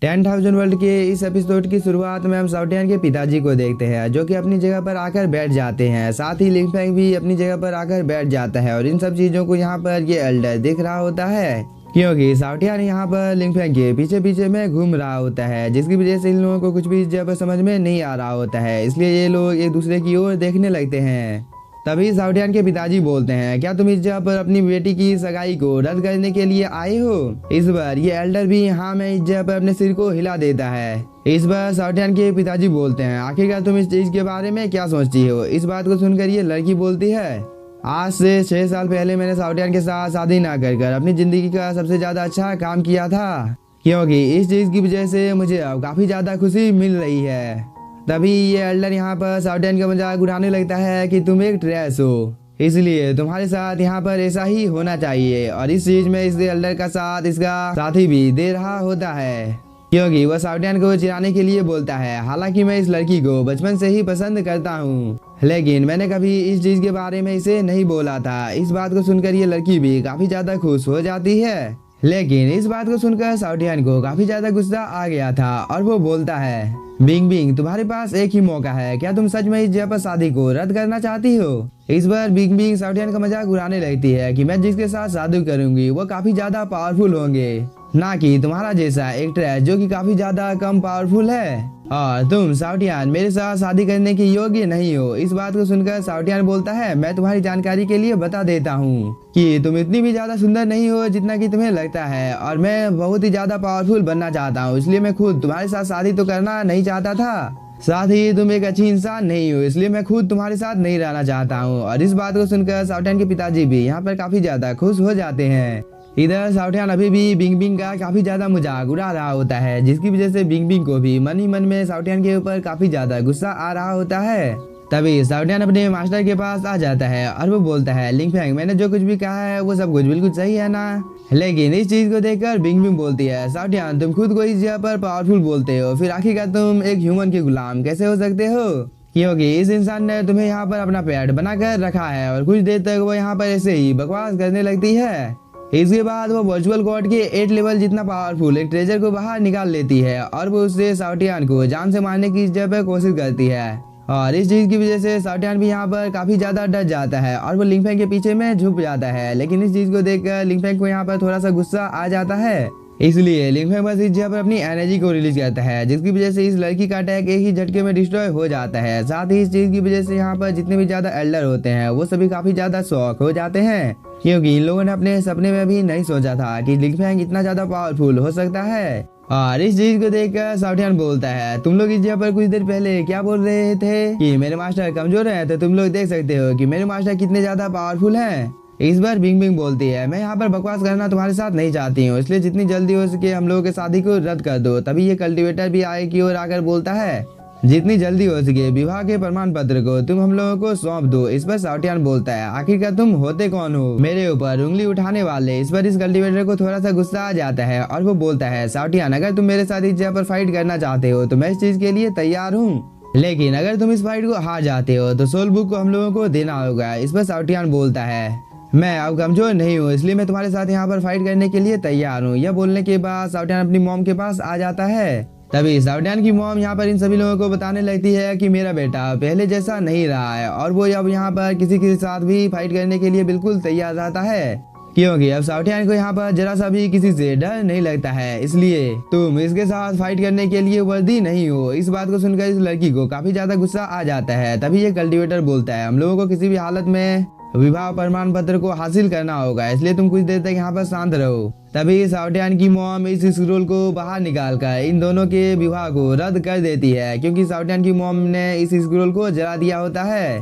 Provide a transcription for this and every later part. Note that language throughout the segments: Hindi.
10,000 वर्ल्ड के इस एपिसोड की शुरुआत में हम साउटियान के पिताजी को देखते हैं, जो कि अपनी जगह पर आकर बैठ जाते हैं। साथ ही लिंगफेंग भी अपनी जगह पर आकर बैठ जाता है और इन सब चीजों को यहाँ पर ये एल्डर देख रहा होता है, क्योंकि साउटियान यहाँ पर लिंगफेंग के पीछे पीछे में घूम रहा होता है, जिसकी वजह से इन लोगों को कुछ भी इस जगह पर समझ में नहीं आ रहा होता है। इसलिए ये लोग एक दूसरे की ओर देखने लगते हैं। तभी साउटियान के पिताजी बोलते हैं, क्या तुम इस जगह पर अपनी बेटी की सगाई को रद्द करने के लिए आए हो? इस बार ये एल्डर भी हाँ में इस जगह पर अपने सिर को हिला देता है। इस बार साउटियान के पिताजी बोलते हैं, आखिरकार तुम इस चीज के बारे में क्या सोचती हो? इस बात को सुनकर ये लड़की बोलती है, आज से 6 साल पहले मैंने साउटियान के साथ शादी ना कर अपनी जिंदगी का सबसे ज्यादा अच्छा काम किया था, क्योंकि इस चीज की वजह से मुझे अब काफी ज्यादा खुशी मिल रही है। तभी ये एल्डर यहाँ पर साउटियान का मजाक उड़ाने लगता है कि तुम एक ट्रेस हो, इसलिए तुम्हारे साथ यहाँ पर ऐसा ही होना चाहिए। और इस चीज में इस एल्डर का साथ इसका साथी भी दे रहा होता है, क्योंकि वह साउटियान को चिढ़ाने के लिए बोलता है, हालांकि मैं इस लड़की को बचपन से ही पसंद करता हूँ, लेकिन मैंने कभी इस चीज के बारे में इसे नहीं बोला था। इस बात को सुनकर ये लड़की भी काफी ज्यादा खुश हो जाती है, लेकिन इस बात को सुनकर साउटियान को काफी ज्यादा गुस्सा आ गया था और वो बोलता है, बिंग बिंग तुम्हारे पास एक ही मौका है, क्या तुम सच में इस जगह पर शादी को रद्द करना चाहती हो? इस बार बिंग बिंग साउटियान का मजाक उड़ाने लगती है कि मैं जिसके साथ शादी करूंगी वो काफी ज्यादा पावरफुल होंगे, ना कि तुम्हारा जैसा एक ट्रेस जो कि काफी ज्यादा कम पावरफुल है, और तुम साउटियान मेरे साथ शादी करने के योग्य नहीं हो। इस बात को सुनकर साउटियान बोलता है, मैं तुम्हारी जानकारी के लिए बता देता हूँ कि तुम इतनी भी ज्यादा सुंदर नहीं हो जितना कि तुम्हें लगता है, और मैं बहुत ही ज्यादा पावरफुल बनना चाहता हूँ, इसलिए मैं खुद तुम्हारे साथ शादी तो करना नहीं चाहता था। साथ ही तुम एक अच्छी इंसान नहीं हो, इसलिए मैं खुद तुम्हारे साथ नहीं रहना चाहता हूँ। और इस बात को सुनकर साउटियान के पिताजी भी यहाँ पर काफी ज्यादा खुश हो जाते हैं। इधर साउटियान अभी भी बिंग बिंग का काफी ज्यादा मजाक उड़ा रहा होता है, जिसकी वजह से बिंग बिंग को भी मन ही मन में साउटियान के ऊपर काफी ज्यादा गुस्सा आ रहा होता है। तभी साउटियान अपने मास्टर के पास आ जाता है और वो बोलता है, लिंगफेंग मैंने जो कुछ भी कहा है वो सब कुछ बिल्कुल सही है ना? लेकिन इस चीज को देखकर बिंग बिंग बोलती है, साउटियान तुम खुद को इस जगह पर पावरफुल बोलते हो, फिर आखिरकार तुम एक ह्यूमन के गुलाम कैसे हो सकते हो? क्योंकि इस इंसान ने तुम्हें यहाँ पर अपना पेट बनाकर रखा है और कुछ देर तक वो यहाँ पर ऐसे ही बकवास करने लगती है। इसके बाद वो वर्चुअल गॉड के 8 लेवल जितना पावरफुल एक ट्रेजर को बाहर निकाल लेती है और वो उससे साउटियान को जान से मारने की जगह पर कोशिश करती है। और इस चीज की वजह से साउटियान भी यहाँ पर काफी ज्यादा डर जाता है और वो लिंगफेंग के पीछे में झुक जाता है। लेकिन इस चीज को देखकर लिंगफेंग को यहाँ पर थोड़ा सा गुस्सा आ जाता है, इसलिए लिंगफेंग बस इस जगह पर अपनी एनर्जी को रिलीज करता है, जिसकी वजह से इस लड़की का अटैक एक ही झटके में डिस्ट्रॉय हो जाता है। साथ ही इस चीज की वजह से यहाँ पर जितने भी ज्यादा एल्डर होते हैं वो सभी काफी ज्यादा शॉक हो जाते हैं, क्योंकि इन लोगों ने अपने सपने में भी नहीं सोचा था कि लिंगफेंग इतना ज्यादा पावरफुल हो सकता है। और इस चीज को देखकर साउटियान बोलता है, तुम लोग इस जगह पर कुछ देर पहले क्या बोल रहे थे कि मेरे मास्टर कमजोर हैं, तो तुम लोग देख सकते हो कि मेरे मास्टर कितने ज्यादा पावरफुल हैं। इस बार बिंग बिंग बोलती है, मैं यहाँ पर बकवास करना तुम्हारे साथ नहीं चाहती हूँ, इसलिए जितनी जल्दी हो सके हम लोगों की शादी को रद्द कर दो। तभी ये कल्टीवेटर भी आगे की ओर आकर बोलता है, जितनी जल्दी हो सके विवाह के प्रमाण पत्र को तुम हम लोगों को सौंप दो। इस पर साउटियान बोलता है, आखिरकार तुम होते कौन हो मेरे ऊपर उंगली उठाने वाले? इस पर इस कल्टीवेटर को थोड़ा सा गुस्सा आ जाता है और वो बोलता है, साउटियान अगर तुम मेरे साथ इस जगह पर फाइट करना चाहते हो तो मैं इस चीज के लिए तैयार हूँ, लेकिन अगर तुम इस फाइट को हार जाते हो तो सोल बुक को हम लोगों को देना होगा। इस पर साउटियान बोलता है, मैं अब कमजोर नहीं हूँ, इसलिए मैं तुम्हारे साथ यहाँ पर फाइट करने के लिए तैयार हूँ। यह बोलने के बाद साउटियान अपनी मॉम के पास आ जाता है। तभी साउटियान की मॉम यहाँ पर इन सभी लोगों को बताने लगती है कि मेरा बेटा पहले जैसा नहीं रहा है और वो अब यहाँ पर किसी के साथ भी फाइट करने के लिए बिल्कुल तैयार रहता है, क्योंकि अब साउटियान को यहाँ पर जरा सा भी किसी से डर नहीं लगता है, इसलिए तुम इसके साथ फाइट करने के लिए वर्दी नहीं हो। इस बात को सुनकर इस लड़की को काफी ज्यादा गुस्सा आ जाता है। तभी ये कल्टीवेटर बोलता है, हम लोगों को किसी भी हालत में विवाह प्रमाण पत्र को हासिल करना होगा, इसलिए तुम कुछ देर तक यहाँ पर शांत रहो। तभी साउटियान की मॉम इस स्क्रोल को बाहर निकालकर इन दोनों के विवाह को रद्द कर देती है, क्योंकि साउटियान की मॉम ने इस स्क्रोल को जला दिया होता है।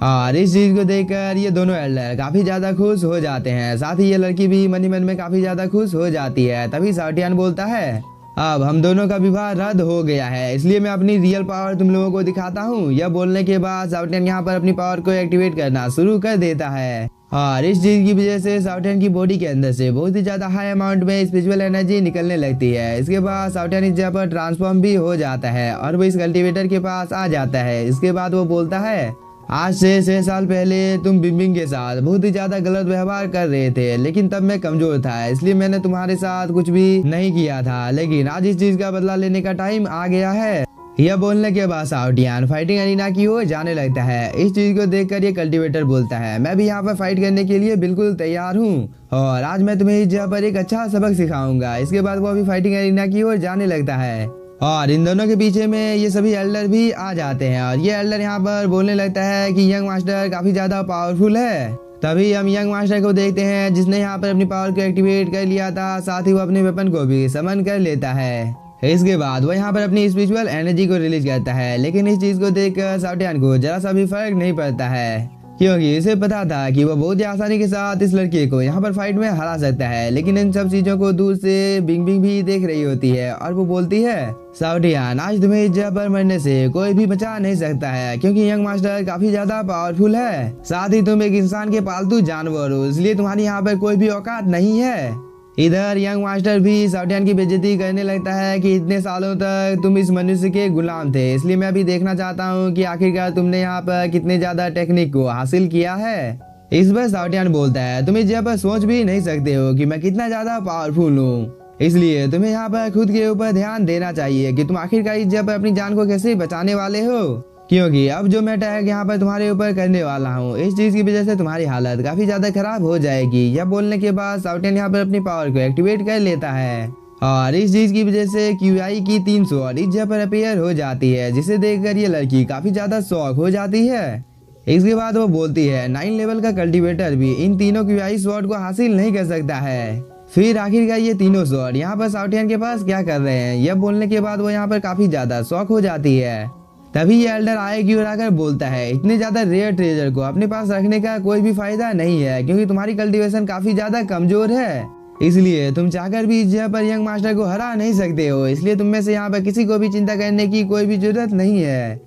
और इस चीज को देखकर ये दोनों एल्डर काफी ज्यादा खुश हो जाते हैं। साथ ही ये लड़की भी मन ही मन में काफी ज्यादा खुश हो जाती है। तभी साउटियान बोलता है, अब हम दोनों का विवाह रद्द हो गया है, इसलिए मैं अपनी रियल पावर तुम लोगों को दिखाता हूँ। यह बोलने के बाद साउटियान यहाँ पर अपनी पावर को एक्टिवेट करना शुरू कर देता है और इस चीज की वजह से साउटियान की बॉडी के अंदर से बहुत ही ज्यादा हाई अमाउंट में स्पिरिचुअल एनर्जी निकलने लगती है। इसके बाद साउटियान इस जगह पर ट्रांसफॉर्म भी हो जाता है और वो इस कल्टीवेटर के पास आ जाता है। इसके बाद वो बोलता है, आज से 6 साल पहले तुम बिंबिंग के साथ बहुत ही ज्यादा गलत व्यवहार कर रहे थे, लेकिन तब मैं कमजोर था, इसलिए मैंने तुम्हारे साथ कुछ भी नहीं किया था। लेकिन आज इस चीज का बदला लेने का टाइम आ गया है। यह बोलने के बाद साउटियान फाइटिंग अरीना की ओर जाने लगता है। इस चीज को देखकर ये कल्टीवेटर बोलता है, मैं भी यहाँ पर फाइट करने के लिए बिल्कुल तैयार हूँ और आज मैं तुम्हें इस जगह पर एक अच्छा सबक सिखाऊंगा। इसके बाद वो अभी फाइटिंग अरीना की ओर जाने लगता है और इन दोनों के पीछे में ये सभी एल्डर भी आ जाते हैं और ये एल्डर यहाँ पर बोलने लगता है कि यंग मास्टर काफी ज्यादा पावरफुल है। तभी हम यंग मास्टर को देखते हैं जिसने यहाँ पर अपनी पावर को एक्टिवेट कर लिया था, साथ ही वो अपने वेपन को भी समन कर लेता है। इसके बाद वो यहाँ पर अपनी स्पिरिचुअल एनर्जी को रिलीज करता है, लेकिन इस चीज को देखकर साउटियान को जरा सा भी फर्क नहीं पड़ता है, क्योंकि इसे पता था कि वो बहुत ही आसानी के साथ इस लड़के को यहाँ पर फाइट में हरा सकता है। लेकिन इन सब चीजों को दूर से बिंग बिंग भी देख रही होती है और वो बोलती है, साउटियान आज तुम्हें इस जगह पर मरने से कोई भी बचा नहीं सकता है, क्योंकि यंग मास्टर काफी ज्यादा पावरफुल है। साथ ही तुम एक इंसान के पालतू जानवर हो, इसलिए तुम्हारी यहाँ पर कोई भी औकात नहीं है। इधर यंग मास्टर भी साउटियान की बेइज्जती करने लगता है कि इतने सालों तक तुम इस मनुष्य के गुलाम थे, इसलिए मैं भी देखना चाहता हूँ कि आखिरकार तुमने यहाँ पर कितने ज्यादा टेक्निक को हासिल किया है। इस पर साउटियान बोलता है, तुम इस जगह पर सोच भी नहीं सकते हो कि मैं कितना ज्यादा पावरफुल हूँ, इसलिए तुम्हें यहाँ पर खुद के ऊपर ध्यान देना चाहिए कि तुम आखिरकार इस जगह पर अपनी जान को कैसे बचाने वाले हो, क्योंकि अब जो मैं अटैक यहाँ पर तुम्हारे ऊपर करने वाला हूँ इस चीज की वजह से तुम्हारी हालत काफी ज्यादा खराब हो जाएगी। यह बोलने के बाद साउटियान यहाँ पर अपनी पावर को एक्टिवेट कर लेता है और इस चीज की वजह से QI की 300 और इस जगह पर अपेयर हो जाती है, जिसे देखकर ये लड़की काफी ज्यादा शॉक हो जाती है। इसके बाद वो बोलती है, 9 लेवल का कल्टीवेटर भी इन तीनों QI स्वॉर्ड को हासिल नहीं कर सकता है। फिर आखिरकार ये तीनों स्वॉर्ड यहाँ पर साउटियान के पास क्या कर रहे हैं। यह बोलने के बाद वो यहाँ पर काफी ज्यादा शॉक हो जाती है। तभी ये एल्डर आए की ओर आकर बोलता है, इतने ज्यादा रेयर ट्रेजर को अपने पास रखने का कोई भी फायदा नहीं है, क्योंकि तुम्हारी कल्टीवेशन काफी ज्यादा कमजोर है, इसलिए तुम चाहकर भी इस जगह पर यंग मास्टर को हरा नहीं सकते हो। इसलिए तुम में से यहाँ पर किसी को भी चिंता करने की कोई भी जरूरत नहीं है।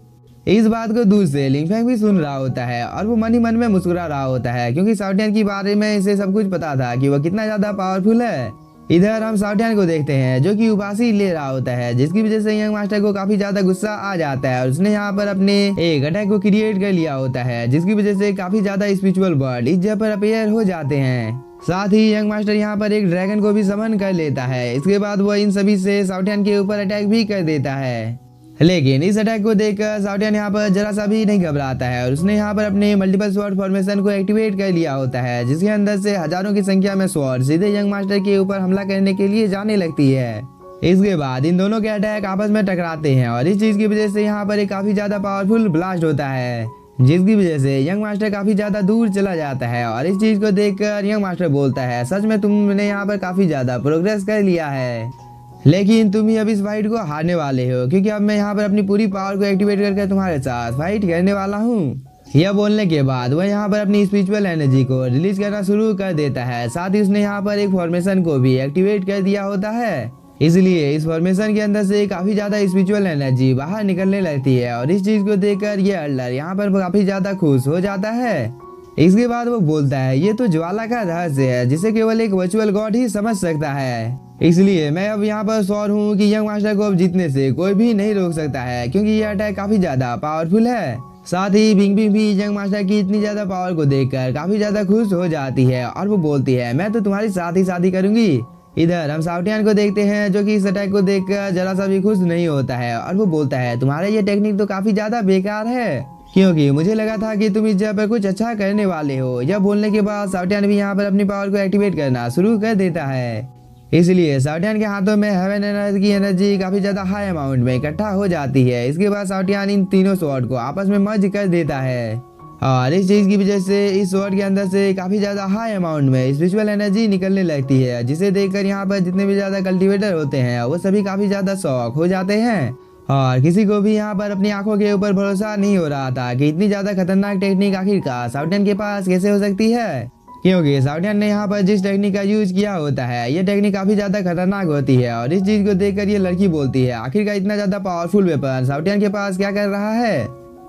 इस बात को दूर से लिंगफेंग भी सुन रहा होता है और वो मन ही मन में मुस्कुरा रहा होता है, क्योंकि साउटियान के बारे में इसे सब कुछ पता था कि वो कितना ज्यादा पावरफुल है। इधर हम साउटियान को देखते हैं जो कि उबासी ले रहा होता है, जिसकी वजह से यंग मास्टर को काफी ज्यादा गुस्सा आ जाता है और उसने यहाँ पर अपने एक अटैक को क्रिएट कर लिया होता है, जिसकी वजह से काफी ज्यादा स्पिरिचुअल बर्ड इस जगह पर अपेयर हो जाते हैं। साथ ही यंग मास्टर यहाँ पर एक ड्रैगन को भी समन कर लेता है। इसके बाद वो इन सभी से साउटियान के ऊपर अटैक भी कर देता है, लेकिन इस अटैक को देखकर साउटियान यहाँ पर जरा सा भी नहीं घबराता है और उसने यहाँ पर अपने मल्टीपल स्वॉर्ड फॉर्मेशन को एक्टिवेट कर लिया होता है, जिसके अंदर से हजारों की संख्या में स्वॉर्ड सीधे यंग मास्टर के ऊपर हमला करने के लिए जाने लगती है। इसके बाद इन दोनों के अटैक आपस में टकराते हैं और इस चीज की वजह से यहाँ पर एक काफी ज्यादा पावरफुल ब्लास्ट होता है, जिसकी वजह से यंग मास्टर काफी ज्यादा दूर चला जाता है। और इस चीज को देखकर यंग मास्टर बोलता है, सच में तुमने यहाँ पर काफी ज्यादा प्रोग्रेस कर लिया है, लेकिन तुम ही अब इस फाइट को हारने वाले हो, क्योंकि अब मैं यहाँ पर अपनी पूरी पावर को एक्टिवेट करके तुम्हारे साथ फाइट करने वाला हूँ। यह बोलने के बाद वह यहाँ पर अपनी स्पिरिचुअल एनर्जी को रिलीज करना शुरू कर देता है। साथ ही उसने यहाँ पर एक फॉर्मेशन को भी एक्टिवेट कर दिया होता है, इसलिए इस फॉर्मेशन के अंदर से काफी ज्यादा स्पिरिचुअल एनर्जी बाहर निकलने लगती है। और इस चीज को देखकर ये एल्डर यहाँ पर काफी ज्यादा खुश हो जाता है। इसके बाद वो बोलता है, ये तो ज्वाला का रहस्य है जिसे केवल एक वर्चुअल गॉड ही समझ सकता है, इसलिए मैं अब यहाँ पर श्योर हूँ कि यंग मास्टर को अब जीतने से कोई भी नहीं रोक सकता है, क्योंकि ये अटैक काफी ज्यादा पावरफुल है। साथ ही बिंग बिंग भी यंग मास्टर की इतनी ज्यादा पावर को देखकर काफी ज्यादा खुश हो जाती है और वो बोलती है, मैं तो तुम्हारी साथ ही शादी करूंगी। इधर हम साउटियान को देखते हैं जो कि इस अटैक को देखकर जरा सा भी खुश नहीं होता है और वो बोलता है, तुम्हारा ये टेक्निक तो काफी ज्यादा बेकार है, क्योंकि मुझे लगा था कि तुम इस जगह पर कुछ अच्छा करने वाले हो। यह बोलने के बाद साउटियान भी यहाँ पर अपनी पावर को एक्टिवेट करना शुरू कर देता है, इसलिए साउटियान के हाथों में हेवन एंड अर्थ की एनर्जी काफी ज्यादा हाई अमाउंट में इकट्ठा हो जाती है। इसके बाद साउटियान इन तीनों स्वॉर्ड को आपस में मर्ज कर देता है और इस चीज की वजह से इस स्वॉर्ड के अंदर से काफी ज्यादा हाई अमाउंट में स्पिरिचुअल एनर्जी निकलने लगती है, जिसे देखकर यहाँ पर जितने भी ज्यादा कल्टीवेटर होते हैं वो सभी काफी ज्यादा शॉक हो जाते हैं। और किसी को भी यहाँ पर अपनी आंखों के ऊपर भरोसा नहीं हो रहा था कि इतनी ज्यादा खतरनाक टेक्निक आखिरकार साउटियान के पास कैसे हो सकती है, क्योंकि साउटियान ने यहाँ पर जिस टेक्निक का यूज किया होता है ये टेक्निक काफी ज्यादा खतरनाक होती है। और इस चीज को देखकर ये लड़की बोलती है, आखिरकार इतना ज्यादा पावरफुल वेपन साउटियान के पास क्या कर रहा है।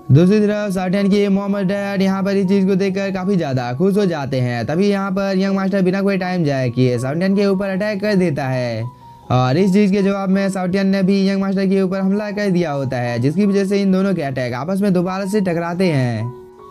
दूसरी तरफ साउटियान की मॉम और डैड यहाँ पर इस चीज को देखकर काफी ज्यादा खुश हो जाते हैं। तभी यहाँ पर यंग मास्टर बिना कोई टाइम जाए किए साउटियान के ऊपर अटैक कर देता है और इस चीज के जवाब में साउटियान ने भी यंग मास्टर के ऊपर हमला कर दिया होता है, जिसकी वजह से इन दोनों के अटैक आपस में दोबारा से टकराते हैं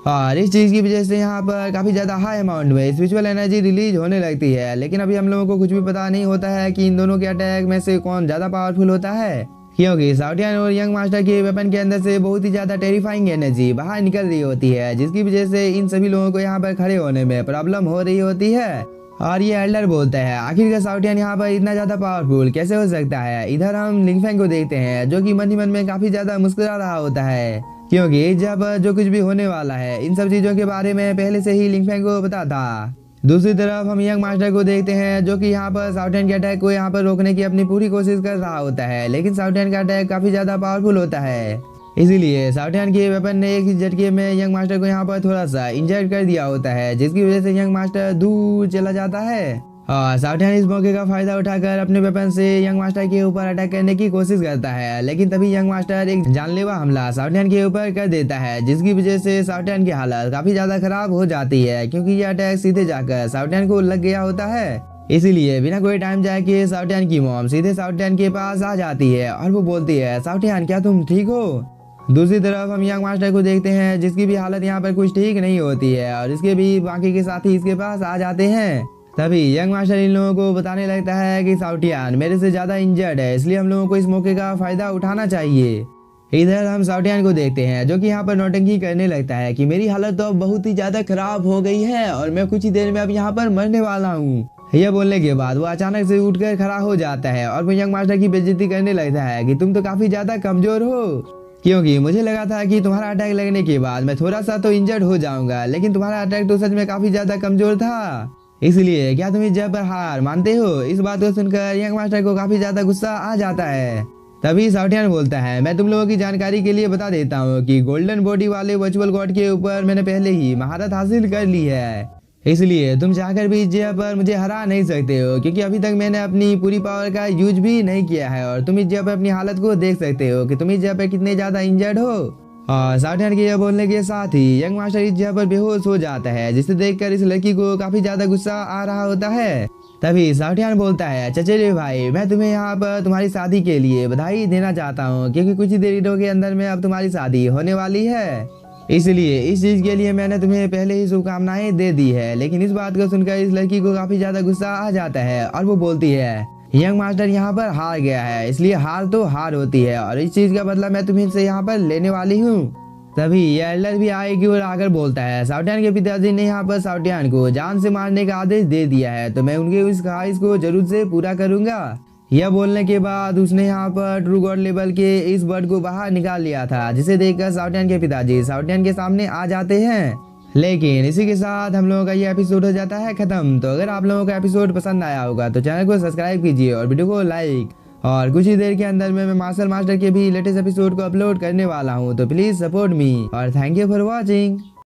और इस चीज की वजह से यहाँ पर काफी ज्यादा हाई अमाउंट में स्पिरिचुअल एनर्जी रिलीज होने लगती है। लेकिन अभी हम लोगों को कुछ भी पता नहीं होता है कि इन दोनों के अटैक में से कौन ज्यादा पावरफुल होता है, क्योंकि साउटियन और यंग मास्टर के वेपन के अंदर से बहुत ही ज्यादा टेरिफाइंग एनर्जी बाहर निकल रही होती है, जिसकी वजह से इन सभी लोगों को यहाँ पर खड़े होने में प्रॉब्लम हो रही होती है। और ये एल्डर बोलता है आखिरकार साउटियन यहाँ पर इतना ज्यादा पावरफुल कैसे हो सकता है। इधर हम लिंगफेंग को देखते हैं जो कि मन ही मन में काफी ज्यादा मुस्कुरा रहा होता है, क्योंकि जब जो कुछ भी होने वाला है इन सब चीजों के बारे में पहले से ही लिंगफेंग को पता था। दूसरी तरफ हम यंग मास्टर को देखते हैं जो कि यहाँ पर साउटियन के अटैक को यहाँ पर रोकने की अपनी पूरी कोशिश कर रहा होता है, लेकिन साउटियन का अटैक काफी ज्यादा पावरफुल होता है। इसीलिए साउटियन के वेपन ने एक ही झटके में यंग मास्टर को यहाँ पर थोड़ा सा इंजर्ड कर दिया होता है, जिसकी वजह से यंग मास्टर दूर चला जाता है। और साउटियन इस मौके का फायदा उठाकर अपने वेपन से यंग मास्टर के ऊपर अटैक करने की कोशिश करता है, लेकिन तभी यंग मास्टर एक जानलेवा हमला साउटियन के ऊपर कर देता है, जिसकी वजह से साउटियन की हालत काफी ज्यादा खराब हो जाती है, क्योंकि यह अटैक सीधे जाकर साउटियन को लग गया होता है। इसीलिए बिना कोई टाइम जाए कि साउटियन की मॉम सीधे साउटियन के पास आ जाती है और वो बोलती है साउटियन क्या तुम ठीक हो। दूसरी तरफ हम यंग मास्टर को देखते हैं जिसकी भी हालत यहाँ पर कुछ ठीक नहीं होती है और इसके भी बाकी के साथी इसके पास आ जाते हैं। तभी यंग मास्टर इन लोगों को बताने लगता है कि साउटियन मेरे से ज्यादा इंजर्ड है, इसलिए हम लोगों को इस मौके का फायदा उठाना चाहिए। इधर हम साउटियन को देखते हैं जो कि यहाँ पर नौटंकी करने लगता है कि मेरी हालत तो अब बहुत ही ज्यादा खराब हो गई है और मैं कुछ ही देर में अब यहाँ पर मरने वाला हूँ। यह बोलने के बाद वो अचानक से उठकर खड़ा हो जाता है और वो यंग मास्टर की बेइज्जती करने लगता है कि तुम तो काफी ज्यादा कमजोर हो, क्योंकि मुझे लगा था कि तुम्हारा अटैक लगने के बाद मैं थोड़ा सा तो इंजर्ड हो जाऊंगा, लेकिन तुम्हारा अटैक तो सच में काफी ज्यादा कमजोर था। इसलिए क्या तुम इस जगह पर हार मानते हो। इस बात को सुनकर यंग मास्टर को काफी ज्यादा गुस्सा आ जाता है। तभी साउटियन बोलता है मैं तुम लोगों की जानकारी के लिए बता देता हूँ कि गोल्डन बॉडी वाले वर्चुअल गॉड के ऊपर मैंने पहले ही महारत हासिल कर ली है, इसलिए तुम चाहकर भी इस जगह पर मुझे हरा नहीं सकते हो, क्योंकि अभी तक मैंने अपनी पूरी पावर का यूज भी नहीं किया है और तुम इस जगह पर अपनी हालत को देख सकते हो कि तुम इस जगह पर कितने ज्यादा इंजर्ड हो। और साउटियन के यह बोलने के साथ ही यंग मास्टर इस जगह पर बेहोश हो जाता है, जिसे देखकर इस लड़की को काफी ज्यादा गुस्सा आ रहा होता है। तभी साउटियन बोलता है चचेरे भाई मैं तुम्हें यहाँ पर तुम्हारी शादी के लिए बधाई देना चाहता हूँ, क्योंकि कुछ ही देरों के अंदर में अब तुम्हारी शादी होने वाली है, इसलिए इस चीज के लिए मैंने तुम्हें पहले ही शुभकामनाएं दे दी है। लेकिन इस बात को सुनकर इस लड़की को काफी ज्यादा गुस्सा आ जाता है और वो बोलती है यंग मास्टर यहाँ पर हार गया है, इसलिए हार तो हार होती है और इस चीज का बदला मैं तुम्हें से यहाँ पर लेने वाली हूँ। तभी यह एल्डर भी आएगी और आकर बोलता है साउटियन के पिताजी ने यहाँ पर साउटियन को जान से मारने का आदेश दे दिया है, तो मैं उनके उस ख्वाहिश को जरूर से पूरा करूंगा। यह बोलने के बाद उसने यहाँ पर ट्रू गॉड लेवल के इस बर्ड को बाहर निकाल लिया था, जिसे देखकर साउटियन के पिताजी साउटियन के सामने आ जाते हैं। लेकिन इसी के साथ हम लोगों का ये एपिसोड हो जाता है खत्म। तो अगर आप लोगों का एपिसोड पसंद आया होगा तो चैनल को सब्सक्राइब कीजिए और वीडियो को लाइक, और कुछ ही देर के अंदर में मैं मार्शल मास्टर के भी लेटेस्ट एपिसोड को अपलोड करने वाला हूँ, तो प्लीज सपोर्ट मी और थैंक यू फॉर वॉचिंग।